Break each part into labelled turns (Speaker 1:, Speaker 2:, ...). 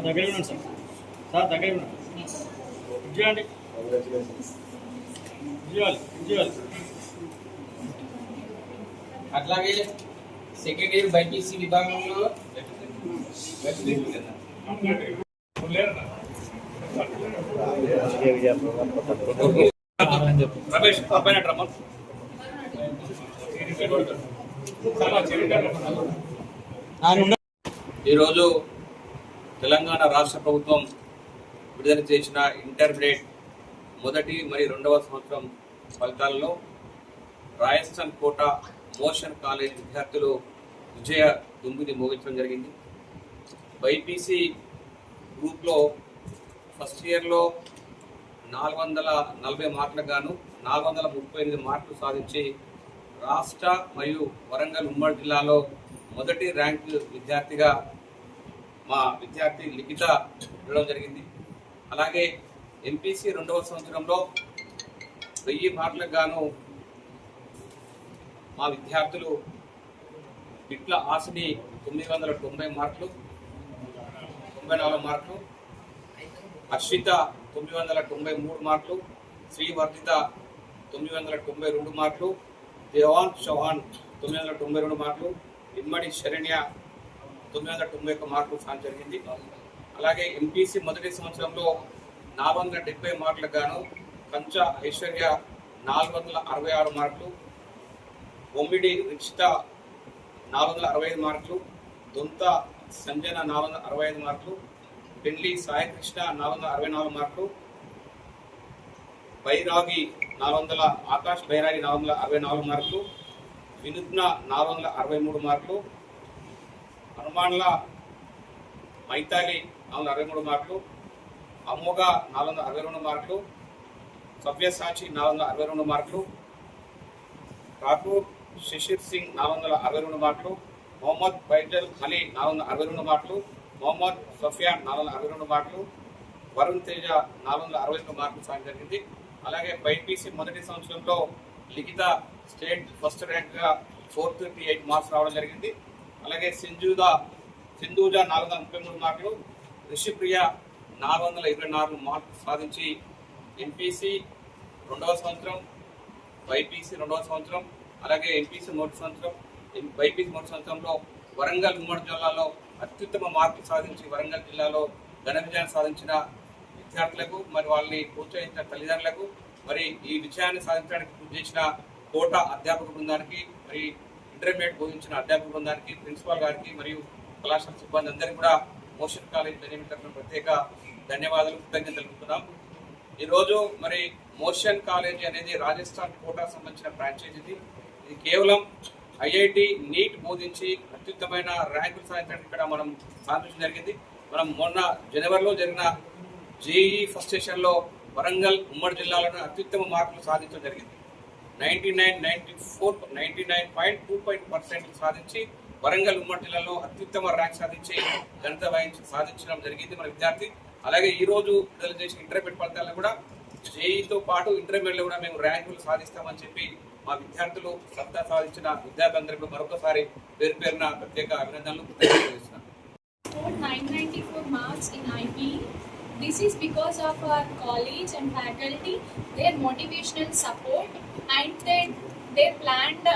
Speaker 1: దగ్గర ఉన్నాను సార్ దగ్గర ఉన్నాను చూడండి
Speaker 2: అట్లాగే సెకండ్ ఇయర్ బైపీసీ విభాగంలో
Speaker 1: రమేష్
Speaker 2: ఈరోజు తెలంగాణ రాష్ట్ర ప్రభుత్వం విడుదల చేసిన ఇంటర్మీడియట్ మొదటి మరియు రెండవ సంవత్సరం ఫలితాలలో రాజస్థాన్ కోట మోషన్ కాలేజ్ విద్యార్థులు విజయ దుమ్మిని మోగించడం జరిగింది. బైపీసీ గ్రూప్లో ఫస్ట్ ఇయర్లో 440 మార్కులకు గాను 438 మార్కులు సాధించి రాష్ట్ర మరియు వరంగల్ ఉమ్మడి జిల్లాలో మొదటి ర్యాంకు విద్యార్థిగా మా విద్యార్థి లిఖిత ఉండడం జరిగింది. అలాగే ఎంపీసీ రెండవ సంవత్సరంలో 1000 మార్కులకు గాను మా విద్యార్థులు బిట్ల ఆశని 990 మార్కులు 94 మార్కులు, హర్షిత 993 మార్కులు, శ్రీవర్ధిత 992 మార్కులు, దేవాన్ చౌహాన్ 992 మార్కులు, ఇమ్మడి శరణ్య 991 మార్కులు సాధించడం జరిగింది. అలాగే ఎంపీసీ మొదటి సంవత్సరంలో 470 మార్కులకు గాను కంచ ఐశ్వర్య 466 మార్కులు, బొమ్మిడి రిక్షిత 465 మార్కులు, దొంత సంజన 465 మార్కులు, పెండ్లి సాయి కృష్ణ 464 మార్కులు, బైరాగి 400 ఆకాష్ బైరాగి 464 మార్కులు, వినుజ్ఞ 463 మార్కులు, హనుమాన్ల మైతాలి 463 మార్కులు, అమోఘ 462 మార్కులు, సవ్యసాచి 462 మార్కులు, ఠాకూర్ శిశిర్ సింగ్ 462 మార్కులు, మొహమ్మద్ ఫైజల్ అలీ 462 మార్కులు, మొహమ్మద్ సఫియాన్ 462 మార్కులు, వరుణ్ తేజ 461 మార్కులు సాధించడం జరిగింది. అలాగే బైపీసీ మొదటి సంవత్సరంలో లిఖిత స్టేట్ ఫస్ట్ ర్యాంక్గా 438 మార్క్స్ రావడం జరిగింది. అలాగే సింధూజ 433 మార్కులు, రిషిప్రియ 424 మార్కులు సాధించి ఎంపీసీ రెండవ సంవత్సరం, బైపీసీ రెండవ సంవత్సరం, అలాగే ఎంపీసీ మొదటి సంవత్సరం, బైపీసీ మొదటి సంవత్సరంలో వరంగల్ ఉమ్మడి జిల్లాలో అత్యుత్తమ మార్కులు సాధించి వరంగల్ జిల్లాలో ఘన విజయాన్ని సాధించిన విద్యార్థులకు మరి వాళ్ళని ప్రోత్సహించిన తల్లిదండ్రులకు మరి ఈ విజయాన్ని సాధించడానికి కృషి చేసిన కోట అధ్యాపక బృందానికి మరి ఇంటర్మీడియట్ బోధించిన అధ్యాపక బృందానికి ప్రిన్సిపాల్ గారికి మరియు కళాశాల సిబ్బంది అందరికీ కూడా మోషన్ కాలేజ్ మేనేజ్మెంట్ తరఫున ప్రత్యేక ధన్యవాదాలు కృతజ్ఞతలు తెలుపుతున్నాం. ఈరోజు మరి మోషన్ కాలేజీ అనేది రాజస్థాన్ కోటా సంబంధించిన ఫ్రాంచైజ్ ఇది కేవలం ఐఐటి నీట్ బోధించి అత్యుత్తమైన ర్యాంకులు సాధించడానికి ఇక్కడ మనం సాధించడం జరిగింది. మనం మొన్న జనవరిలో జరిగిన జేఈ ఫస్ట్ సెషన్లో వరంగల్ ఉమ్మడి జిల్లాలోనే అత్యుత్తమ మార్కులు సాధించడం జరిగింది. 99.2% సాధించి వరంగల్ ఉమ్మడి జిల్లాలో అత్యుత్తమ ర్యాంక్ సాధించి ఘనత వహించి సాధించడం జరిగింది మన విద్యార్థి. అలాగే ఈ రోజు విడుదల చేసిన ఇంటర్మీడియట్ ఫలితాలను కూడా జేఈతో పాటు ఇంటర్మీడియట్లో కూడా మేము ర్యాంకులు సాధిస్తామని చెప్పి మా విద్యార్థులు సత్తా సాధించిన విద్యార్థులందరికీ మరొకసారి పేరు పేరున ప్రత్యేక అభినందనలు తెలియజేస్తున్నాను.
Speaker 3: 994 marks in IP. This is because of our college and faculty, their motivational support and their planned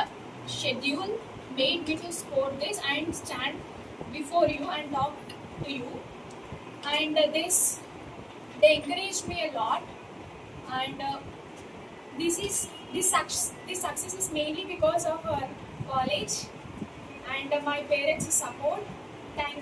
Speaker 3: schedule made me to score this and stand before you and talk to you. And they encouraged me a lot. And this success is mainly because of our college and my parents' support. Thank you.